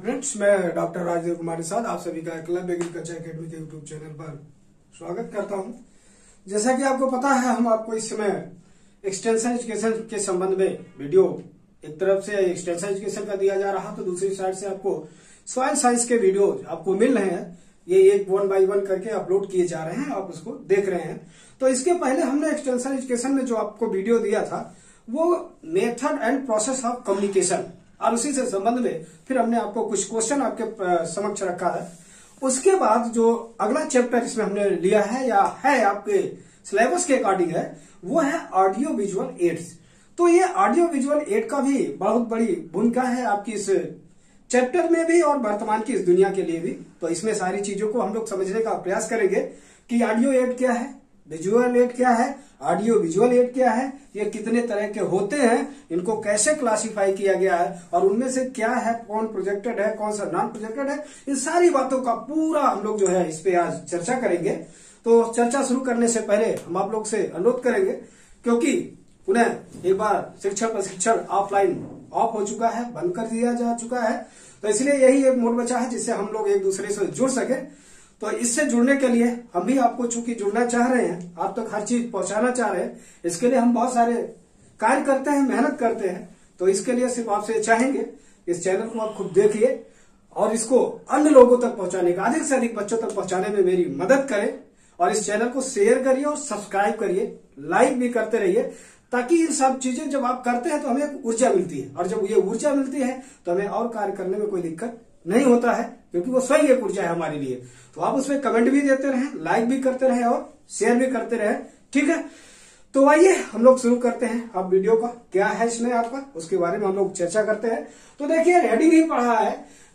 Friends, मैं doctor Rajendra Kumar Prasad आप सभी का क्लब एग्रीकल्चर एकेडमी के यूट्यूब चैनल पर स्वागत करता हूं। जैसा कि आपको पता है, हम आपको इस समय एक्सटेंशन एजुकेशन के संबंध में वीडियो एक तरफ से एक्सटेंशन एजुकेशन का दिया जा रहा, तो दूसरी साइड से आपको सॉइल साइंस के वीडियो आपको मिल रहे हैं। ये एक 1 बाय 1 करके अपलोड किए जा रहे हैं, आप उसको देख रहे हैं। तो इसके पहले हमने एक्सटेंशन एजुकेशन में जो आपको वीडियो दिया था वो method and process of communication, और उसी से संबंध में फिर हमने आपको कुछ क्वेश्चन आपके समक्ष रखा है। उसके बाद जो अगला चैप्टर इसमें हमने लिया है या है आपके सिलेबस के अकॉर्डिंग है, वो है ऑडियो विजुअल एड्स। तो ये ऑडियो विजुअल एड का भी बहुत बड़ी भूमिका है आपकी इस चैप्टर में भी और वर्तमान की इस दुनिया के लिए भी। तो इसमें सारी चीजों को हम लोग समझने का प्रयास करेंगे कि ऑडियो एड क्या है, विजुअल एड क्या है, ऑडियो विजुअल एड क्या है, ये कितने तरह के होते हैं, इनको कैसे क्लासिफाई किया गया है और उनमें से क्या है, कौन प्रोजेक्टेड है, कौन सा नॉन प्रोजेक्टेड है, इन सारी बातों का पूरा हम लोग जो है इस पे आज चर्चा करेंगे। तो चर्चा शुरू करने से पहले हम आप लोग से अनुरोध करेंगे, क्योंकि पुनः एक बार शिक्षण प्रशिक्षण ऑफलाइन ऑफ हो चुका है, बंद कर दिया जा चुका है, तो इसलिए यही एक मोड बचा है जिससे हम लोग एक दूसरे से जुड़ सके। तो इससे जुड़ने के लिए हम भी आपको चूंकि जुड़ना चाह रहे हैं, आप तक हर चीज पहुंचाना चाह रहे हैं, इसके लिए हम बहुत सारे कार्य करते हैं, मेहनत करते हैं। तो इसके लिए सिर्फ आपसे चाहेंगे इस चैनल को आप खुद देखिए और इसको अन्य लोगों तक पहुंचाने का, अधिक से अधिक बच्चों तक पहुंचाने में मेरी मदद करें। और इस चैनल को शेयर करिए और सब्सक्राइब करिए, लाइक भी करते रहिए, ताकि ये सब चीजें जब आप करते हैं तो हमें एक ऊर्जा मिलती है, और जब ये ऊर्जा मिलती है तो हमें और कार्य करने में कोई दिक्कत नहीं होता है, क्योंकि वो स्वयं एक ऊर्जा है हमारे लिए। तो आप उसमें कमेंट भी देते रहें, लाइक भी करते रहें और शेयर भी करते रहें, ठीक है। तो आइए हम लोग शुरू करते हैं। अब वीडियो का क्या है इसमें आपका, उसके बारे में हम लोग चर्चा करते हैं। तो देखिए, हेडिंग ही पढ़ा है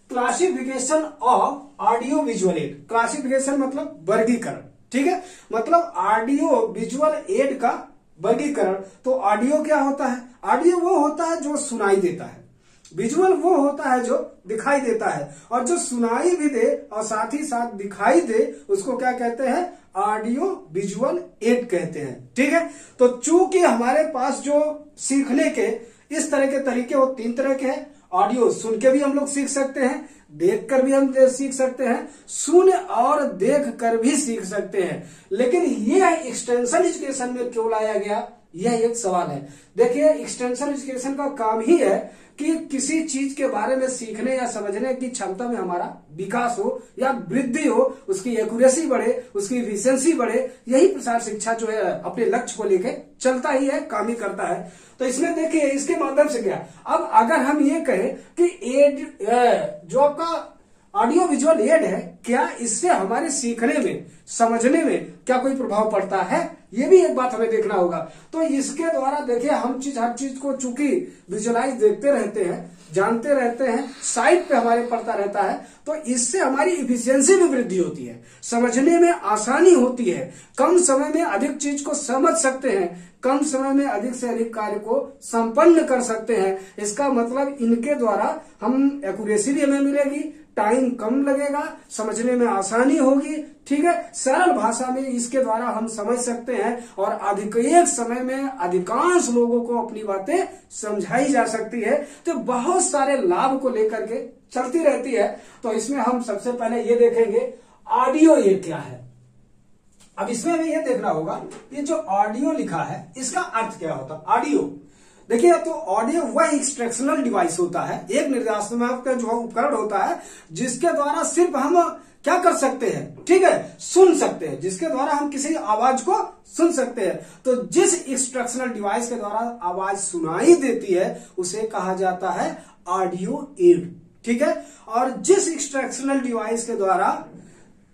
classification of audio visual add. Classification मतलब वर्गीकरण, ठीक है, मतलब ऑडियो विजुअल एड का वर्गीकरण। तो ऑडियो क्या होता है? ऑडियो वो होता है जो सुनाई देता है, विजुअल वो होता है जो दिखाई देता है, और जो सुनाई भी दे और साथ ही साथ दिखाई दे उसको क्या कहते हैं? ऑडियो विजुअल एड कहते हैं, ठीक है। तो चूंकि हमारे पास जो सीखने के इस तरह के तरीके वो 3 तरह के हैं। ऑडियो सुन के भी हम लोग सीख सकते हैं, देख कर भी हम सीख सकते हैं, सुन और देख कर भी सीख सकते हैं। लेकिन ये एक्सटेंशन एजुकेशन में क्यों लाया गया, यह एक सवाल है। देखिए, एक्सटेंशन एजुकेशन का काम ही है कि किसी चीज के बारे में सीखने या समझने की क्षमता में हमारा विकास हो या वृद्धि हो, उसकी एक्यूरेसी बढ़े, उसकी एफिशिएंसी बढ़े। यही प्रसार शिक्षा जो है अपने लक्ष्य को लेकर चलता ही है, काम ही करता है। तो इसमें देखिए, इसके माध्यम से क्या, अब अगर हम ये कहें कि एड जो आपका ऑडियो विजुअल एड है, क्या इससे हमारे सीखने में, समझने में क्या कोई प्रभाव पड़ता है, ये भी एक बात हमें देखना होगा। तो इसके द्वारा देखिए, हम हर चीज को चूंकि विजुअलाइज देखते रहते हैं, जानते रहते हैं, साइट पे हमारे पड़ता रहता है, तो इससे हमारी इफिशियंसी में वृद्धि होती है, समझने में आसानी होती है, कम समय में अधिक चीज को समझ सकते हैं, कम समय में अधिक से अधिक कार्य को संपन्न कर सकते हैं। इसका मतलब इनके द्वारा हम एक्यूरेसी भी हमें मिलेगी, टाइम कम लगेगा, समझने में आसानी होगी, ठीक है। सरल भाषा में इसके द्वारा हम समझ सकते हैं और अधिक एक समय में अधिकांश लोगों को अपनी बातें समझाई जा सकती है। तो बहुत सारे लाभ को लेकर के चलती रहती है। तो इसमें हम सबसे पहले ये देखेंगे ऑडियो ये क्या है। अब इसमें हमें यह देखना होगा, ये जो ऑडियो लिखा है इसका अर्थ क्या होता है। ऑडियो देखिए, तो ऑडियो वह एक्सट्रैक्शनल डिवाइस होता है, एक निर्देशात्मक जो उपकरण होता है जिसके द्वारा सिर्फ हम क्या कर सकते हैं, ठीक है, सुन सकते हैं, जिसके द्वारा हम किसी आवाज को सुन सकते हैं। तो जिस एक्सट्रैक्शनल डिवाइस के द्वारा आवाज सुनाई देती है उसे कहा जाता है ऑडियो एड, ठीक है। और जिस एक्सट्रैक्शनल डिवाइस के द्वारा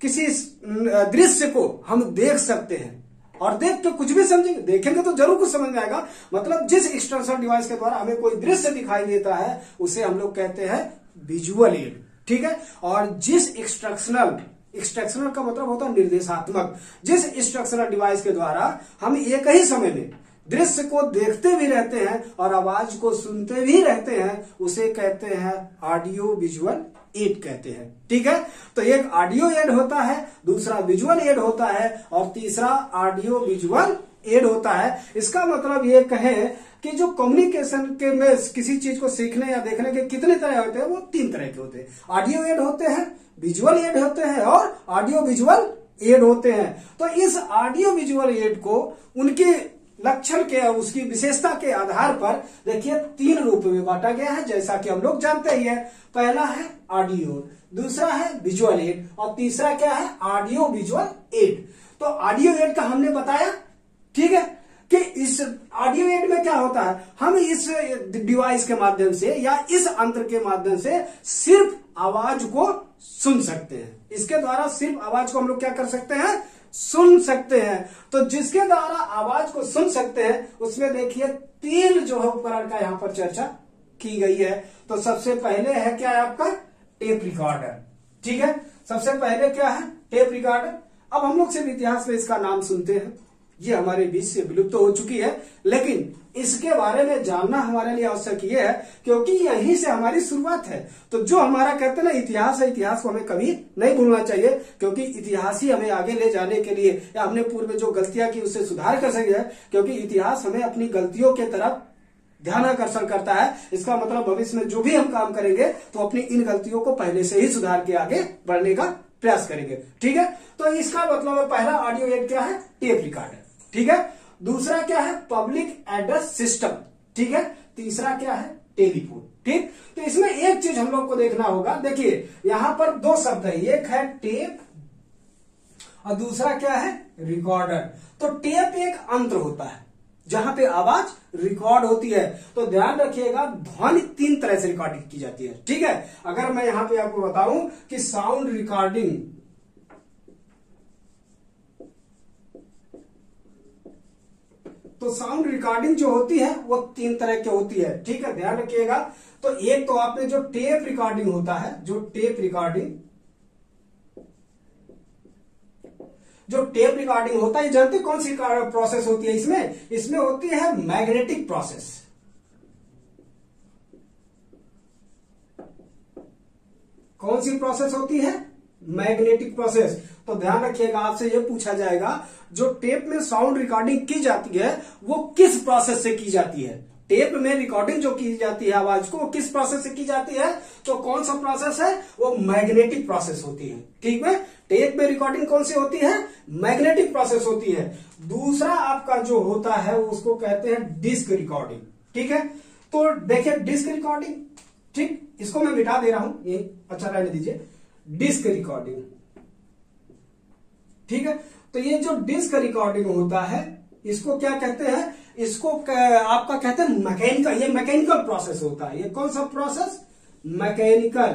किसी दृश्य को हम देख सकते हैं, और देख तो कुछ भी समझेंगे, देखेंगे तो जरूर कुछ समझ में आएगा, मतलब जिस एक्सटर्नल डिवाइस के द्वारा हमें कोई दृश्य दिखाई देता है उसे हम लोग कहते हैं विजुअल एड, ठीक है। और जिस एक्सट्रैक्शनल का मतलब होता है निर्देशात्मक, जिस एक्सट्रैक्शनल डिवाइस के द्वारा हम एक ही समय में दृश्य को देखते भी रहते हैं और आवाज को सुनते भी रहते हैं, उसे कहते हैं ऑडियो विजुअल एड कहते हैं, ठीक है। तो एक ऑडियो एड होता है, दूसरा विजुअल एड होता है और तीसरा ऑडियो विजुअल एड होता है। इसका मतलब ये कहें कि जो कम्युनिकेशन के में किसी चीज को सीखने या देखने के कितने तरह होते हैं, वो 3 तरह के होते हैं। ऑडियो एड होते हैं, विजुअल एड होते हैं और ऑडियो विजुअल एड होते हैं। तो इस ऑडियो विजुअल एड को उनके लक्षण के, उसकी विशेषता के आधार पर देखिए 3 रूप में बांटा गया है, जैसा कि हम लोग जानते ही है। पहला है ऑडियो, दूसरा है विजुअल एड और तीसरा क्या है, ऑडियो विजुअल एड। तो ऑडियो एड का हमने बताया, ठीक है, कि इस ऑडियो एड में क्या होता है, हम इस डिवाइस के माध्यम से या इस यंत्र के माध्यम से सिर्फ आवाज को सुन सकते हैं। इसके द्वारा सिर्फ आवाज को हम लोग क्या कर सकते हैं, सुन सकते हैं। तो जिसके द्वारा आवाज को सुन सकते हैं उसमें देखिए 3 जो है उपकरण का यहां पर चर्चा की गई है। तो सबसे पहले है क्या है आपका टेप रिकॉर्डर, ठीक है, सबसे पहले क्या है टेप रिकॉर्डर। अब हम लोग सिर्फ इतिहास में इसका नाम सुनते हैं, ये हमारे बीच से विलुप्त हो चुकी है, लेकिन इसके बारे में जानना हमारे लिए आवश्यक ये है क्योंकि यहीं से हमारी शुरुआत है। तो जो हमारा कहते हैं ना इतिहास है, इतिहास को हमें कभी नहीं भूलना चाहिए, क्योंकि इतिहास ही हमें आगे ले जाने के लिए या हमने पूर्व में जो गलतियां की उससे सुधार कर सके है, क्योंकि इतिहास हमें अपनी गलतियों के तरफ ध्यान आकर्षण करता है। इसका मतलब भविष्य में जो भी हम काम करेंगे तो अपनी इन गलतियों को पहले से ही सुधार के आगे बढ़ने का प्रयास करेंगे, ठीक है। तो इसका मतलब है पहला ऑडियो एड क्या है, टेप रिकॉर्डर, ठीक है। दूसरा क्या है पब्लिक एड्रेस सिस्टम, ठीक है। तीसरा क्या है टेलीफोन, ठीक। तो इसमें एक चीज हम लोग को देखना होगा, देखिए यहां पर 2 शब्द है, एक है टेप और दूसरा क्या है रिकॉर्डर। तो टेप एक यंत्र होता है जहां पे आवाज रिकॉर्ड होती है। तो ध्यान रखिएगा ध्वनि 3 तरह से रिकॉर्डिंग की जाती है, ठीक है। अगर मैं यहां पे आपको बताऊं कि साउंड रिकॉर्डिंग, तो साउंड रिकॉर्डिंग जो होती है वो 3 तरह की होती है, ठीक है, ध्यान रखिएगा। तो एक तो आपने जो टेप रिकॉर्डिंग होता है, जो टेप रिकॉर्डिंग होता है, जानते कौन सी प्रोसेस होती है इसमें होती है मैग्नेटिक प्रोसेस। कौन सी प्रोसेस होती है, मैग्नेटिक प्रोसेस। तो ध्यान रखिएगा आपसे यह पूछा जाएगा जो टेप में साउंड रिकॉर्डिंग की जाती है वो किस प्रोसेस से की जाती है। टेप में रिकॉर्डिंग जो की जाती है आवाज को किस प्रोसेस से की जाती है, तो कौन सा प्रोसेस है, वो मैग्नेटिक प्रोसेस होती है, ठीक है। टेप में रिकॉर्डिंग कौन सी होती है, मैग्नेटिक प्रोसेस होती है। दूसरा आपका जो होता है उसको कहते हैं डिस्क रिकॉर्डिंग, ठीक है। तो देखिए डिस्क रिकॉर्डिंग, ठीक, इसको मैं मिटा दे रहा हूं, ये अच्छा रहने दीजिए, डिस्क रिकॉर्डिंग, ठीक है। तो ये जो डिस्क रिकॉर्डिंग होता है इसको क्या कहते हैं, इसको आपका कहते हैं मैकेनिकल, ये मैकेनिकल प्रोसेस होता है। ये कौन सा प्रोसेस, मैकेनिकल।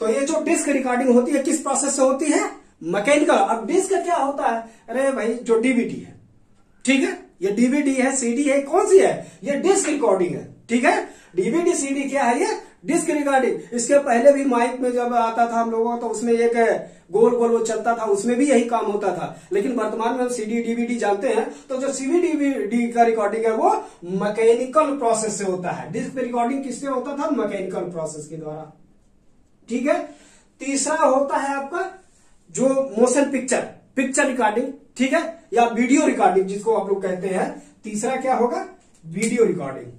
तो ये जो डिस्क रिकॉर्डिंग होती है किस प्रोसेस से होती है, मैकेनिकल। अब डिस्क क्या होता है, अरे भाई जो डीवीडी है, ठीक है, ये डीवीडी है, सीडी है, कौन सी है, ये डिस्क रिकॉर्डिंग है, ठीक है। डीवीडी सीडी क्या है, ये डिस्क रिकॉर्डिंग। इसके पहले भी माइक में जब आता था हम लोगों तो उसमें एक गोल गोल वो चलता था, उसमें भी यही काम होता था। लेकिन वर्तमान में हम सीडी डीवीडी जानते हैं, तो जो सीडी डीवीडी का रिकॉर्डिंग है वो मैकेनिकल प्रोसेस से होता है। डिस्क रिकॉर्डिंग किससे होता था, मैकेनिकल प्रोसेस के द्वारा, ठीक है। तीसरा होता है आपका जो मोशन पिक्चर रिकॉर्डिंग, ठीक है, या वीडियो रिकॉर्डिंग जिसको आप लोग कहते हैं। तीसरा क्या होगा, वीडियो रिकॉर्डिंग।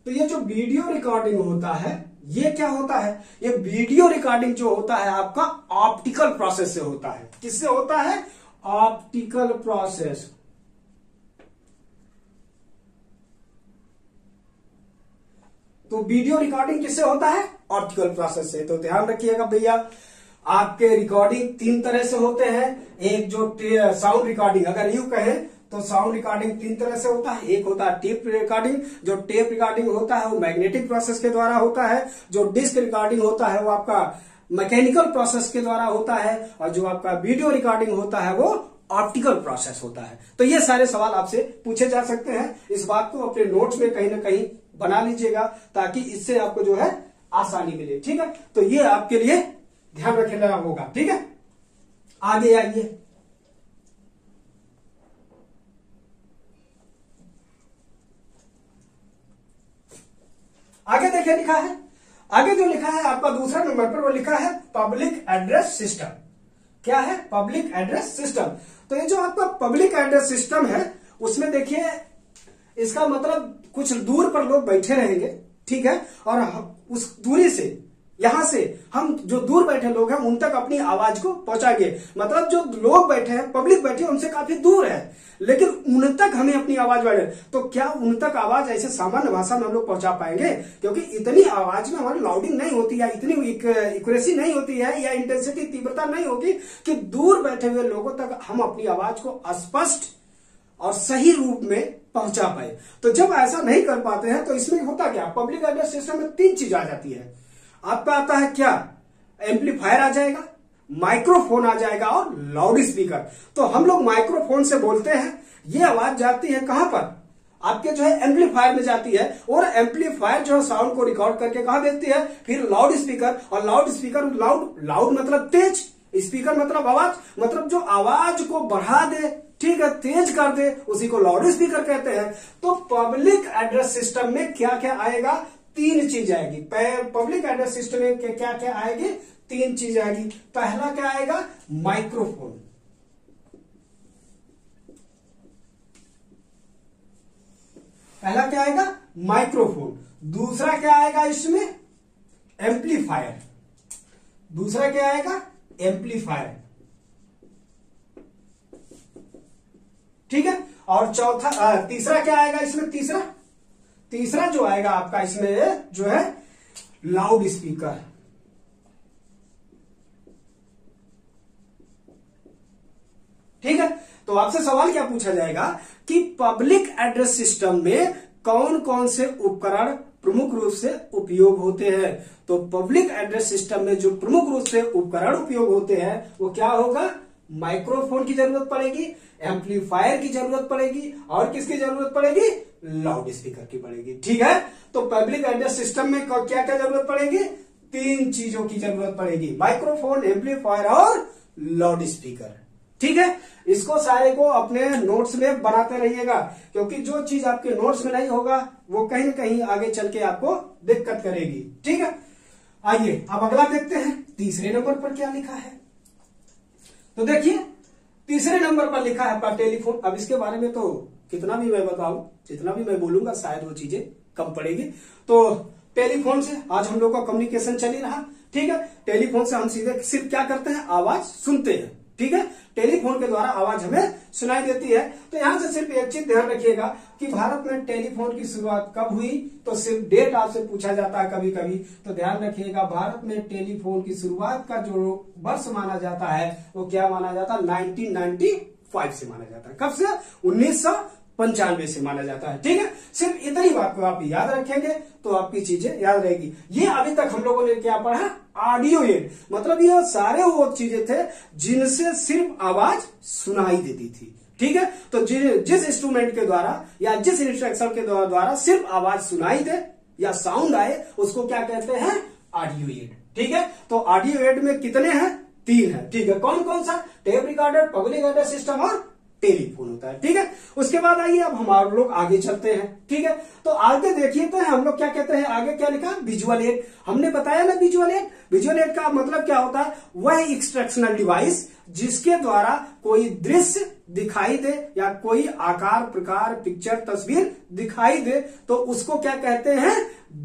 तो ये जो वीडियो रिकॉर्डिंग होता है ये क्या होता है, ये वीडियो रिकॉर्डिंग जो होता है आपका ऑप्टिकल प्रोसेस से होता है। किससे होता है, ऑप्टिकल प्रोसेस। तो वीडियो रिकॉर्डिंग किससे होता है, ऑप्टिकल प्रोसेस से। तो ध्यान रखिएगा भैया, आपके रिकॉर्डिंग 3 तरह से होते हैं। एक जो साउंड रिकॉर्डिंग, अगर यूं कहें तो साउंड रिकॉर्डिंग 3 तरह से होता है। एक होता है टेप रिकॉर्डिंग, जो टेप रिकॉर्डिंग होता है वो मैग्नेटिक प्रोसेस के द्वारा होता है। जो डिस्क रिकॉर्डिंग होता है वो आपका मैकेनिकल प्रोसेस के द्वारा होता है। और जो आपका वीडियो रिकॉर्डिंग होता है वो ऑप्टिकल प्रोसेस होता है। तो ये सारे सवाल आपसे पूछे जा सकते हैं। इस बात को अपने नोट्स में कहीं ना कहीं बना लीजिएगा ताकि इससे आपको जो है आसानी मिले, ठीक है। तो ये आपके लिए ध्यान रखना होगा, ठीक है। आगे आइए, आगे देखिए लिखा है आगे जो लिखा है आपका दूसरा नंबर पर, वो लिखा है पब्लिक एड्रेस सिस्टम। क्या है? Public address system. तो ये जो आपका पब्लिक एड्रेस सिस्टम है, उसमें देखिए इसका मतलब कुछ दूर पर लोग बैठे रहेंगे, ठीक है, और उस दूरी से, यहां से हम जो दूर बैठे लोग हैं उन तक अपनी आवाज को पहुंचाएंगे। मतलब जो लोग बैठे हैं, पब्लिक बैठे हैं, उनसे काफी दूर है, लेकिन उन तक हमें अपनी आवाज बढ़े। तो क्या उन तक आवाज ऐसे सामान्य भाषा में हम लोग पहुंचा पाएंगे? क्योंकि इतनी आवाज में हमारी लाउडिंग नहीं होती है, इतनी एक्यूरेसी नहीं होती है, या इंटेंसिटी, तीव्रता नहीं होगी कि दूर बैठे हुए लोगों तक हम अपनी आवाज को स्पष्ट और सही रूप में पहुंचा पाए। तो जब ऐसा नहीं कर पाते हैं तो इसमें होता क्या, पब्लिक एड्रेस सिस्टम में 3 चीज आ जाती है। आपका आता है क्या? एम्पलीफायर आ जाएगा, माइक्रोफोन आ जाएगा और लाउड स्पीकर। तो हम लोग माइक्रोफोन से बोलते हैं, ये आवाज जाती है कहां पर? आपके जो है एम्पलीफायर में जाती है, और एम्पलीफायर जो है साउंड को रिकॉर्ड करके कहां भेजती है? फिर लाउड स्पीकर, और लाउड स्पीकर, लाउड मतलब तेज, स्पीकर मतलब आवाज, मतलब जो आवाज को बढ़ा दे, ठीक है, तेज कर दे, उसी को लाउड स्पीकर कहते हैं। तो पब्लिक एड्रेस सिस्टम में क्या क्या आएगा? 3 चीज आएगी। पब्लिक एड्रेस सिस्टम में क्या क्या आएगी? 3 चीज आएगी। पहला क्या आएगा? माइक्रोफोन। पहला क्या आएगा? माइक्रोफोन। दूसरा क्या आएगा इसमें? एम्पलीफायर। दूसरा क्या आएगा? एम्पलीफायर, ठीक है। और चौथा, तीसरा क्या आएगा इसमें? तीसरा जो आएगा आपका इसमें जो है लाउड स्पीकर। ठीक है। तो आपसे सवाल क्या पूछा जाएगा कि पब्लिक एड्रेस सिस्टम में कौन कौन से उपकरण प्रमुख रूप से उपयोग होते हैं? तो पब्लिक एड्रेस सिस्टम में जो प्रमुख रूप से उपकरण उपयोग होते हैं वो क्या होगा? माइक्रोफोन की जरूरत पड़ेगी, एम्पलीफायर की जरूरत पड़ेगी, और किसकी जरूरत पड़ेगी? लाउड स्पीकर की पड़ेगी। ठीक है। तो पब्लिक एड्रेस सिस्टम में क्या क्या जरूरत पड़ेगी? 3 चीजों की जरूरत पड़ेगी, माइक्रोफोन, एम्पलीफायर और लाउड स्पीकर। ठीक है। इसको सारे को अपने नोट्स में बनाते रहिएगा, क्योंकि जो चीज आपके नोट्स में नहीं होगा वो कहीं न कहीं आगे चल के आपको दिक्कत करेगी। ठीक है। आइए अब अगला देखते हैं, तीसरे नंबर पर क्या लिखा है। तो देखिए तीसरे नंबर पर लिखा है आपका टेलीफोन। अब इसके बारे में तो कितना भी मैं बताऊं, जितना भी मैं बोलूंगा शायद वो चीजें कम पड़ेगी। तो टेलीफोन से आज हम लोग का कम्युनिकेशन चल ही रहा। ठीक है। टेलीफोन से हम सीधे सिर्फ क्या करते हैं? आवाज सुनते हैं। ठीक है। टेलीफोन के द्वारा आवाज हमें सुनाई देती है। तो यहां से सिर्फ एक चीज ध्यान रखिएगा कि भारत में टेलीफोन की शुरुआत कब हुई, तो सिर्फ डेट आपसे पूछा जाता है कभी कभी। तो ध्यान रखिएगा, भारत में टेलीफोन की शुरुआत का जो वर्ष माना जाता है वो क्या माना जाता है? 1995 से माना जाता है। कब से? 1995 से माना जाता है। ठीक है। सिर्फ इतनी बात को आप याद रखेंगे तो आपकी चीजें याद रहेगी। ये अभी तक हम लोगों ने क्या पढ़ा? Audio aid. मतलब ये सारे वो चीजें थे जिनसे सिर्फ आवाज सुनाई देती थी। ठीक है। तो जिस इंस्ट्रूमेंट के द्वारा या जिस इंस्ट्रक्शन के द्वारा सिर्फ आवाज सुनाई दे या साउंड आए उसको क्या कहते हैं? Audio aid. ठीक है। तो ऑडियो एड में कितने हैं? 3 है। ठीक है। कौन कौन सा? Tape recorder, public address system और टेलीफोन होता है। ठीक है। उसके बाद आइए अब हम लोग आगे चलते हैं। ठीक है। तो आगे देखिए तो हम लोग क्या कहते हैं? आगे क्या लिखा? Visual add. हमने बताया ना विजुअल एड। विजुअल एड का मतलब क्या होता है? वह इंस्ट्रक्शनल डिवाइस जिसके द्वारा कोई दृश्य दिखाई दे या कोई आकार, प्रकार, पिक्चर, तस्वीर दिखाई दे तो उसको क्या कहते हैं?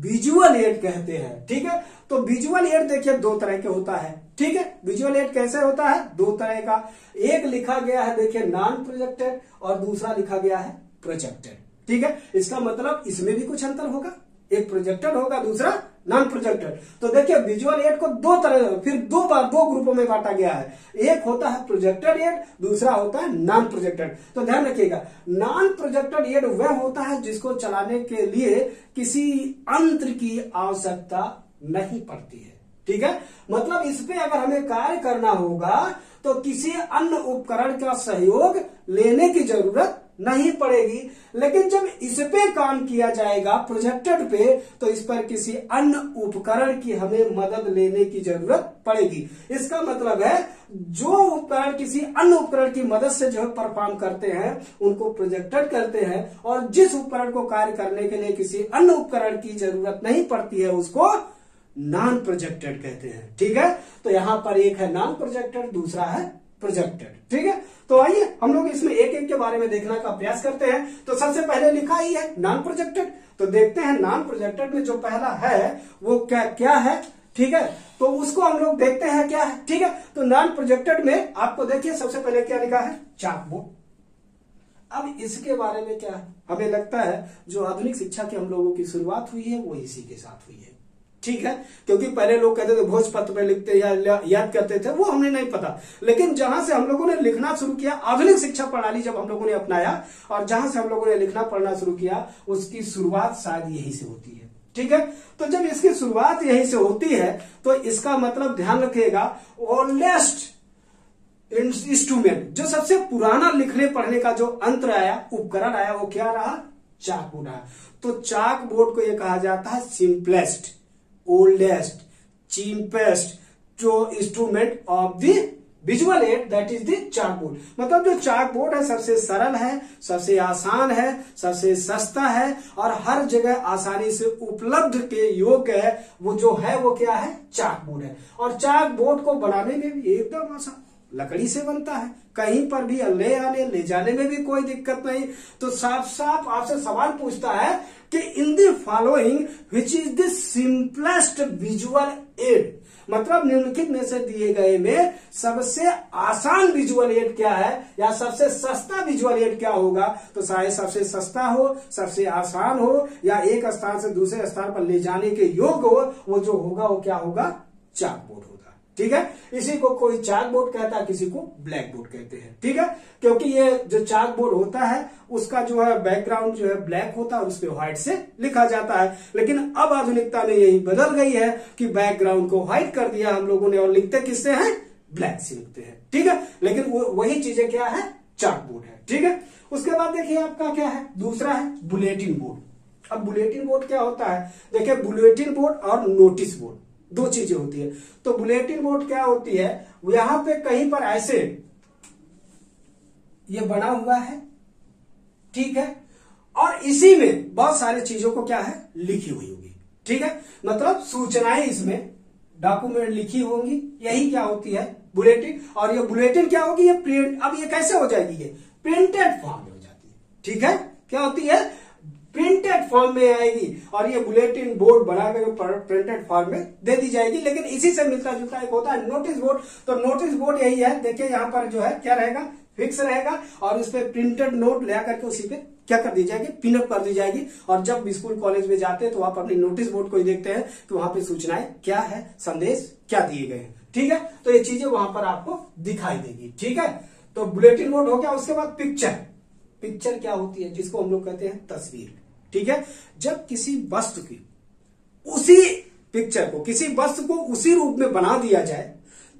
विजुअल एड कहते हैं। ठीक है। तो विजुअल एड देखिए 2 तरह के होता है। ठीक है। विजुअल एड कैसे होता है? 2 तरह का। एक लिखा गया है देखिए नॉन प्रोजेक्टेड और दूसरा लिखा गया है प्रोजेक्टेड। ठीक है। इसका मतलब इसमें भी कुछ अंतर होगा, एक प्रोजेक्टेड होगा, दूसरा नॉन प्रोजेक्टेड। तो देखिए विजुअल एड को 2 तरह, फिर 2 ग्रुपों में बांटा गया है। एक होता है प्रोजेक्टेड एड, दूसरा होता है नॉन प्रोजेक्टेड। तो ध्यान रखिएगा, नॉन प्रोजेक्टेड एड वह होता है जिसको चलाने के लिए किसी यंत्र की आवश्यकता नहीं पड़ती है। ठीक है। मतलब इस पे अगर हमें कार्य करना होगा तो किसी अन्य उपकरण का सहयोग लेने की जरूरत नहीं पड़ेगी। लेकिन जब इस पे काम किया जाएगा प्रोजेक्टेड पे, तो इस पर किसी अन्य उपकरण की हमें मदद लेने की जरूरत पड़ेगी। इसका मतलब है जो उपकरण किसी अन्य उपकरण की मदद से जो है परफॉर्म करते हैं उनको प्रोजेक्टेड करते हैं, और जिस उपकरण को कार्य करने के लिए किसी अन्य उपकरण की जरूरत नहीं पड़ती है उसको नॉन प्रोजेक्टेड कहते हैं। ठीक है, तो यहां पर एक है नॉन प्रोजेक्टेड, दूसरा है प्रोजेक्टेड। ठीक है, तो आइए हम लोग इसमें एक एक के बारे में देखने का प्रयास करते हैं। तो सबसे पहले लिखा ही है नॉन प्रोजेक्टेड, तो देखते हैं नॉन प्रोजेक्टेड में जो पहला है वो क्या क्या है। ठीक है, तो उसको हम लोग देखते हैं क्या है। ठीक है, तो नॉन प्रोजेक्टेड में आपको देखिए सबसे पहले क्या लिखा है, चाकबोर्ड। अब इसके बारे में क्या है, हमें लगता है जो आधुनिक शिक्षा की हम लोगों की शुरुआत हुई है वो इसी के साथ हुई है। ठीक है, क्योंकि पहले लोग कहते थे भोजपत्र में लिखते या याद करते थे, वो हमें नहीं पता। लेकिन जहां से हम लोगों ने लिखना शुरू किया, आधुनिक शिक्षा प्रणाली जब हम लोगों ने अपनाया और जहां से हम लोगों ने लिखना पढ़ना शुरू किया, उसकी शुरुआत शायद यही से होती है। ठीक है, तो जब इसकी शुरुआत यहीं से होती है तो इसका मतलब ध्यान रखिएगा, ओल्डेस्ट इंस्ट्रूमेंट, जो सबसे पुराना लिखने पढ़ने का जो यंत्र आया, उपकरण आया, वो क्या रहा, चाकबोर्ड आया। तो चाकबोर्ड को यह कहा जाता है सिंपलेस्ट, ओल्डेस्ट, चीपेस्ट जो instrument of the visual aid, that is the chalkboard. मतलब जो चाकबोर्ड है सबसे सरल है, सबसे आसान है, सबसे सस्ता है और हर जगह आसानी से उपलब्ध के योग्य है, वो जो है वो क्या है, चाकबोर्ड है। और चाकबोर्ड को बनाने में भी एकदम आसान, लकड़ी से बनता है, कहीं पर भी ले आने ले जाने में भी कोई दिक्कत नहीं। तो साफ साफ आपसे सवाल पूछता है कि in the following which is the simplest visual add, मतलब निम्नलिखित में से दिए गए में सबसे आसान विजुअल एड क्या है या सबसे सस्ता विजुअल एड क्या होगा। तो शायद सबसे सस्ता हो, सबसे आसान हो या एक स्थान से दूसरे स्थान पर ले जाने के योग्य हो, वो जो होगा वो क्या होगा, चाकबोर्ड होगा। ठीक है, इसी को कोई चाकबोर्ड कहता है, किसी को ब्लैक बोर्ड कहते हैं। ठीक है, क्योंकि ये जो चाकबोर्ड होता है उसका जो है बैकग्राउंड जो है ब्लैक होता है और उस पर व्हाइट से लिखा जाता है। लेकिन अब आधुनिकता में यही बदल गई है कि बैकग्राउंड को व्हाइट कर दिया हम लोगों ने और लिखते किससे हैं, ब्लैक से लिखते हैं। ठीक है, लेकिन वही चीजें क्या है, चाकबोर्ड है। ठीक है, उसके बाद देखिए आपका क्या है, दूसरा है बुलेटिन बोर्ड। अब बुलेटिन बोर्ड क्या होता है, देखिए बुलेटिन बोर्ड और नोटिस बोर्ड दो चीजें होती है। तो बुलेटिन बोर्ड क्या होती है, यहां पे कहीं पर ऐसे ये बना हुआ है, ठीक है, और इसी में बहुत सारी चीजों को क्या है, लिखी हुई होगी। ठीक है, मतलब सूचनाएं इसमें डॉक्यूमेंट लिखी होंगी, यही क्या होती है, बुलेटिन। और ये बुलेटिन क्या होगी, ये प्रिंट, अब ये कैसे हो जाएगी, ये प्रिंटेड फॉर्म में हो जाती है। ठीक है, क्या होती है, प्रिंटेड फॉर्म में आएगी और ये बुलेटिन बोर्ड बनाकर प्रिंटेड फॉर्म में दे दी जाएगी। लेकिन इसी से मिलता जुलता एक होता है नोटिस बोर्ड। तो नोटिस बोर्ड यही है, देखिए यहाँ पर जो है क्या रहेगा, फिक्स रहेगा और उस पर प्रिंटेड नोट ले करके उसी पे क्या कर दी जाएगी, पिनअप कर दी जाएगी। और जब स्कूल कॉलेज में जाते हैं तो आप अपनी नोटिस बोर्ड को ही देखते हैं कि वहां पे सूचनाएं क्या है, संदेश क्या दिए गए हैं। ठीक है, तो ये चीजें वहां पर आपको दिखाई देगी। ठीक है, तो बुलेटिन बोर्ड हो गया। उसके बाद पिक्चर, पिक्चर क्या होती है, जिसको हम लोग कहते हैं तस्वीर। ठीक है, जब किसी वस्तु की उसी पिक्चर को, किसी वस्तु को उसी रूप में बना दिया जाए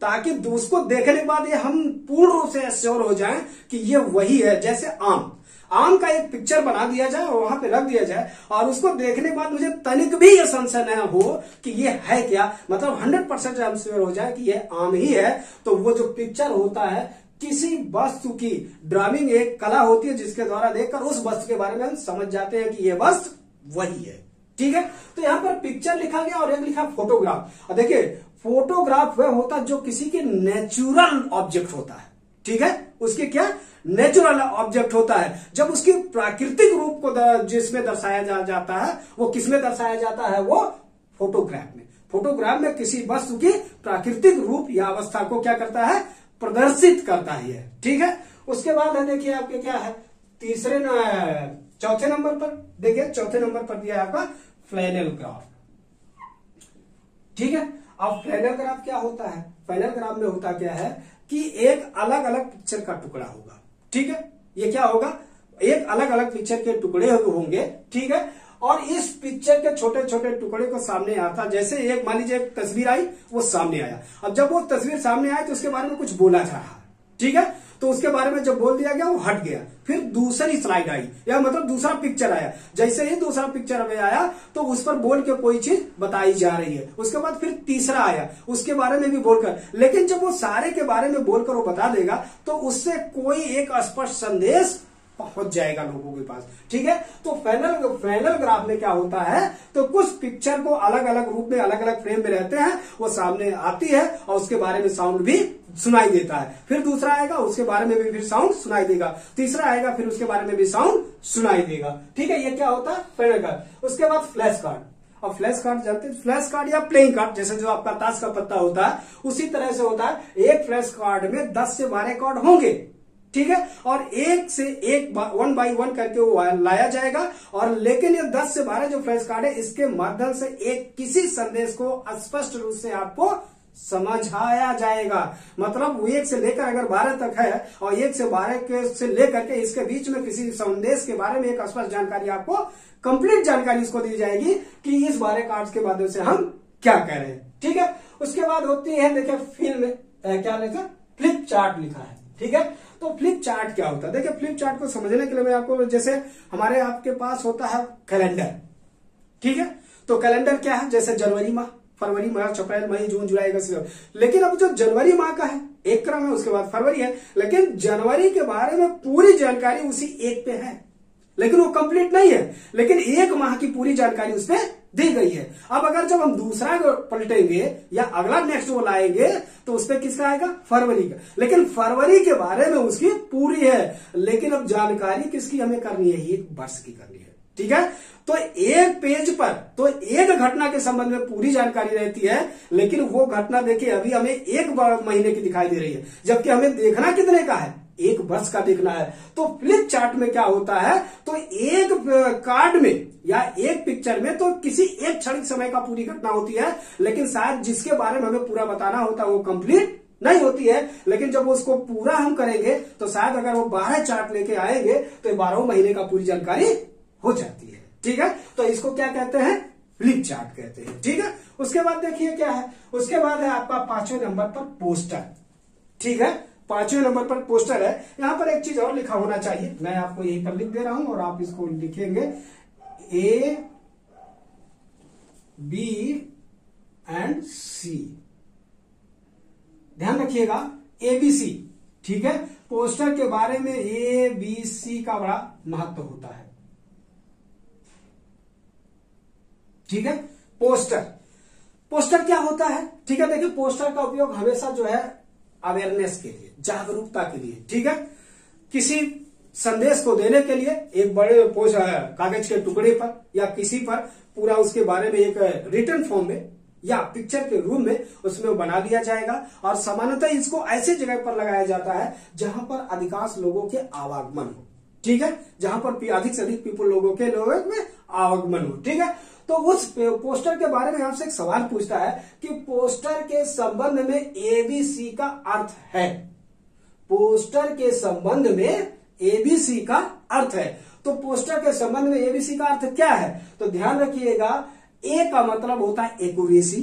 ताकि उसको देखने के बाद ये हम पूर्ण रूप से एश्योर हो जाएं कि ये वही है। जैसे आम का एक पिक्चर बना दिया जाए और वहां पे रख दिया जाए और उसको देखने के बाद मुझे तनिक भी ये संशय न हो कि ये है क्या, मतलब 100% एश्योर हो जाए कि ये आम ही है। तो वो जो पिक्चर होता है, किसी वस्तु की ड्राइंग एक कला होती है जिसके द्वारा देखकर उस वस्तु के बारे में हम समझ जाते हैं कि ये वस्तु वही है। ठीक है, तो यहां पर पिक्चर लिखा गया और एक लिखा फोटोग्राफ। और देखिए फोटोग्राफ वह होता है जो किसी के नेचुरल ऑब्जेक्ट होता है। ठीक है, उसके क्या नेचुरल ऑब्जेक्ट होता है। जब उसकी प्राकृतिक रूप को जिसमें दर्शाया जाता है, वो किसमें दर्शाया जाता है, वो फोटोग्राफ में। फोटोग्राफ में किसी वस्तु की प्राकृतिक रूप या अवस्था को क्या करता है, प्रदर्शित करता ही है। ठीक है, उसके बाद है देखिए आपके क्या है, चौथे नंबर पर देखिए, चौथे नंबर पर दिया है आपका फ्लैनेल ग्राफ। ठीक है, अब फ्लैनेल ग्राफ क्या होता है, फ्लैनेल ग्राफ में होता क्या है कि एक अलग अलग पिक्चर का टुकड़ा होगा। ठीक है, ये क्या होगा, एक अलग अलग पिक्चर के टुकड़े होंगे। ठीक है, और इस पिक्चर के छोटे छोटे टुकड़े को सामने आता, जैसे एक मान लीजिए एक तस्वीर आई, वो सामने आया। अब जब वो तस्वीर सामने आई तो उसके बारे में कुछ बोला जा रहा है। ठीक है, तो उसके बारे में जब बोल दिया गया वो हट गया, फिर दूसरी स्लाइड आई या मतलब दूसरा पिक्चर आया। जैसे ही दूसरा पिक्चर में आया तो उस पर बोल के कोई चीज बताई जा रही है। उसके बाद फिर तीसरा आया, उसके बारे में भी बोलकर, लेकिन जब वो सारे के बारे में बोलकर वो बता देगा तो उससे कोई एक स्पष्ट संदेश पहुंच जाएगा लोगों के पास। ठीक है, तो पैनल ग्राफ में क्या होता है, तो कुछ पिक्चर को अलग अलग रूप में अलग अलग फ्रेम में रहते हैं, वो सामने आती है और उसके बारे में साउंड भी सुनाई देता है। फिर दूसरा आएगा, उसके बारे में भी फिर साउंड सुनाई देगा। तीसरा आएगा, फिर उसके बारे में भी साउंड सुनाई देगा। ठीक है, ये क्या होता है, पैनल ग्राफ। उसके बाद फ्लैश कार्ड। अब फ्लैश कार्ड जानते हैं, फ्लैश कार्ड या प्लेइंग कार्ड, जैसे जो आपका ताश का पत्ता होता है उसी तरह से होता है। एक फ्लैश कार्ड में 10 से 12 कार्ड होंगे। ठीक है, और एक से एक 1 बाई 1 करके वो लाया जाएगा। और लेकिन ये 10 से 12 जो फ्लैश कार्ड है, इसके माध्यम से एक किसी संदेश को स्पष्ट रूप से आपको समझाया जाएगा। मतलब 1 से लेकर अगर 12 तक है और 1 से 12 से लेकर के इसके बीच में किसी संदेश के बारे में एक स्पष्ट जानकारी, आपको कंप्लीट जानकारी इसको दी जाएगी कि इस 12 कार्ड्स के माध्यम से हम क्या कह रहे हैं। ठीक है, उसके बाद होती है, देखिए फिल्म में क्या लिखा, फ्लिप चार्ट लिखा है। ठीक है, तो फ्लिप चार्ट क्या होता है, देखिए फ्लिप चार्ट को समझने के लिए मैं आपको, जैसे हमारे आपके पास होता है कैलेंडर। ठीक है, तो कैलेंडर क्या है, जैसे जनवरी माह, फरवरी, मार्च, अप्रैल, मई, जून, जुलाई, अगस्त। लेकिन अब जो जनवरी माह का है एक क्रम है, उसके बाद फरवरी है, लेकिन जनवरी के बारे में पूरी जानकारी उसी एक पे है, लेकिन वो कंप्लीट नहीं है, लेकिन एक माह की पूरी जानकारी उसमें दी गई है। अब अगर जब हम दूसरा पलटेंगे या अगला नेक्स्ट वो लाएंगे तो उसपे किसका आएगा, फरवरी का, लेकिन फरवरी के बारे में उसकी पूरी है, लेकिन अब जानकारी किसकी हमें करनी है, एक वर्ष की करनी है। ठीक है, तो एक पेज पर तो एक घटना के संबंध में पूरी जानकारी रहती है, लेकिन वो घटना देखिए अभी हमें 1 महीने की दिखाई दे रही है, जबकि हमें देखना कितने का है, 1 वर्ष का देखना है। तो फ्लिप चार्ट में क्या होता है, तो एक कार्ड में या एक पिक्चर में तो किसी एक क्षणिक समय का पूरी घटना होती है, लेकिन शायद जिसके बारे में हमें पूरा बताना होता है वो कंप्लीट नहीं होती है। लेकिन जब उसको पूरा हम करेंगे तो शायद अगर वो 12 चार्ट लेके आएंगे तो 12 महीने का पूरी जानकारी हो जाती है। ठीक है, तो इसको क्या कहते हैं, फ्लिप चार्ट कहते हैं। ठीक है, उसके बाद देखिए क्या है, उसके बाद है आपका 5वें नंबर पर पोस्टर। ठीक है, 5वें नंबर पर पोस्टर है। यहां पर एक चीज और लिखा होना चाहिए, मैं आपको यहीं पर लिख दे रहा हूं और आप इसको लिखेंगे A, B एंड C। ध्यान रखिएगा ABC। ठीक है, पोस्टर के बारे में ABC का बड़ा महत्व होता है। ठीक है, पोस्टर क्या होता है, ठीक है, देखिए पोस्टर का उपयोग हमेशा जो है अवेयरनेस के लिए, जागरूकता के लिए, ठीक है, किसी संदेश को देने के लिए एक बड़े कागज के टुकड़े पर या किसी पर पूरा उसके बारे में एक रिटन फॉर्म में या पिक्चर के रूप में उसमें बना दिया जाएगा। और सामान्यतः इसको ऐसी जगह पर लगाया जाता है जहां पर अधिकांश लोगों के आवागमन हो। ठीक है, जहां पर अधिक से अधिक लोगों में आवागमन हो। ठीक है, तो उस पोस्टर के बारे में आपसे एक सवाल पूछता है कि पोस्टर के संबंध में ABC का अर्थ है, पोस्टर के संबंध में ABC का अर्थ है। तो पोस्टर के संबंध में ABC का अर्थ क्या है, तो ध्यान रखिएगा, A का मतलब होता है एक्यूरेसी,